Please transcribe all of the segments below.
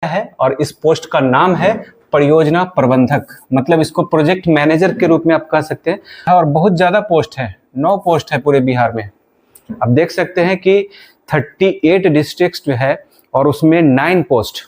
है और इस पोस्ट का नाम है परियोजना प्रबंधक, मतलब इसको प्रोजेक्ट मैनेजर के रूप में आप कह सकते हैं। और बहुत ज्यादा पोस्ट है, 9 पोस्ट है पूरे बिहार में। आप देख सकते हैं कि 38 डिस्ट्रिक्ट जो है और उसमें 9 पोस्ट।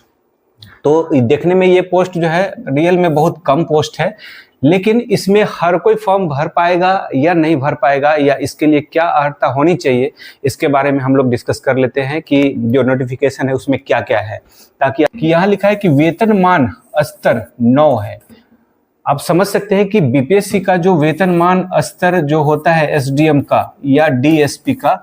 तो देखने में ये पोस्ट जो है रियल में बहुत कम पोस्ट है, लेकिन इसमें हर कोई फॉर्म भर पाएगा या नहीं भर पाएगा, या इसके लिए क्या अर्हता होनी चाहिए, इसके बारे में हम लोग डिस्कस कर लेते हैं कि जो नोटिफिकेशन है उसमें क्या क्या है। ताकि यहाँ लिखा है कि वेतनमान स्तर 9 है। आप समझ सकते हैं कि बीपीएससी का जो वेतनमान स्तर जो होता है एसडीएम का या डीएसपी का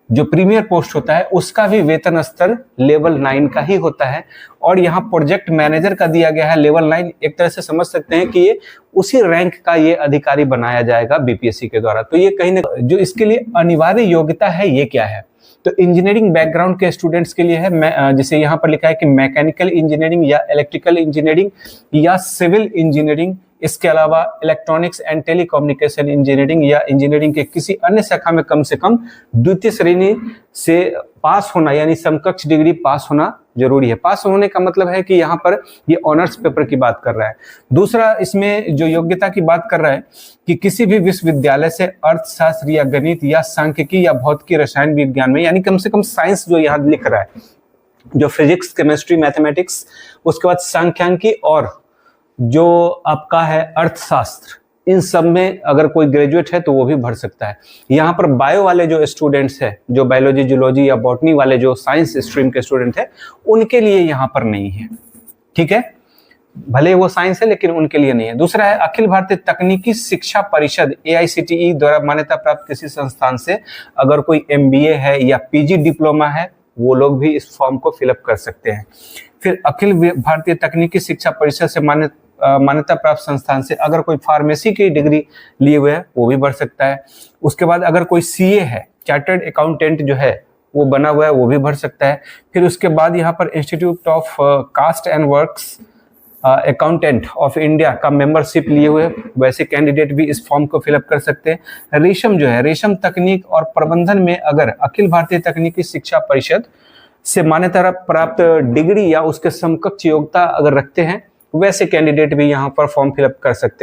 जो प्रीमियर पोस्ट होता है, उसका भी वेतन स्तर लेवल 9 का ही होता है। और यहाँ प्रोजेक्ट मैनेजर का दिया गया है लेवल 9। एक तरह से समझ सकते हैं कि ये उसी रैंक का ये अधिकारी बनाया जाएगा बीपीएससी के द्वारा। तो ये कहीं ना जो इसके लिए अनिवार्य योग्यता है ये क्या है, तो इंजीनियरिंग बैकग्राउंड के स्टूडेंट्स के लिए है, जैसे यहाँ पर लिखा है कि मैकेनिकल इंजीनियरिंग या इलेक्ट्रिकल इंजीनियरिंग या सिविल इंजीनियरिंग, इसके अलावा इलेक्ट्रॉनिक्स एंड टेलीकम्युनिकेशन इंजीनियरिंग या इंजीनियरिंग के किसी अन्य शाखा में कम से कम द्वितीय श्रेणी से पास होना, यानी समकक्ष डिग्री पास होना जरूरी है। पास होने का मतलब है कि यहाँ पर ये ऑनर्स पेपर की बात कर रहा है। दूसरा इसमें जो योग्यता की बात कर रहा है कि किसी भी विश्वविद्यालय से अर्थशास्त्र या गणित या सांख्यिकी या भौतिकी रसायन विज्ञान में, यानी कम से कम साइंस जो यहाँ लिख रहा है, जो फिजिक्स केमिस्ट्री मैथमेटिक्स, उसके बाद सांख्यिकी और जो आपका है अर्थशास्त्र, इन सब में अगर कोई ग्रेजुएट है तो वो भी भर सकता है। यहाँ पर बायो वाले जो स्टूडेंट्स हैं, जो बायोलॉजी जूलॉजी या बॉटनी वाले जो साइंस स्ट्रीम के स्टूडेंट हैं, उनके लिए यहाँ पर नहीं है। ठीक है, भले वो साइंस है लेकिन उनके लिए नहीं है। दूसरा है अखिल भारतीय तकनीकी शिक्षा परिषद AICTE द्वारा मान्यता प्राप्त किसी संस्थान से अगर कोई MBA है या PG डिप्लोमा है, वो लोग भी इस फॉर्म को फिलअप कर सकते हैं। फिर अखिल भारतीय तकनीकी शिक्षा परिषद से मान्यता प्राप्त संस्थान से अगर कोई फार्मेसी की डिग्री लिए हुए है वो भी बढ़ सकता है। उसके बाद अगर कोई CA है, चार्टर्ड अकाउंटेंट जो है वो बना हुआ है, वो भी भर सकता है। फिर उसके बाद यहाँ पर institute of cost and works accountant of India का मेंबरशिप लिए हुए वैसे कैंडिडेट भी इस फॉर्म को फिलअप कर सकते हैं। रेशम जो है, रेशम तकनीक और प्रबंधन में अगर अखिल भारतीय तकनीकी शिक्षा परिषद से मान्यता प्राप्त डिग्री या उसके समकक्ष योग्यता अगर रखते हैं, वैसे कैंडिडेट भी यहाँ पर फॉर्म फिलअप कर सकते हैं।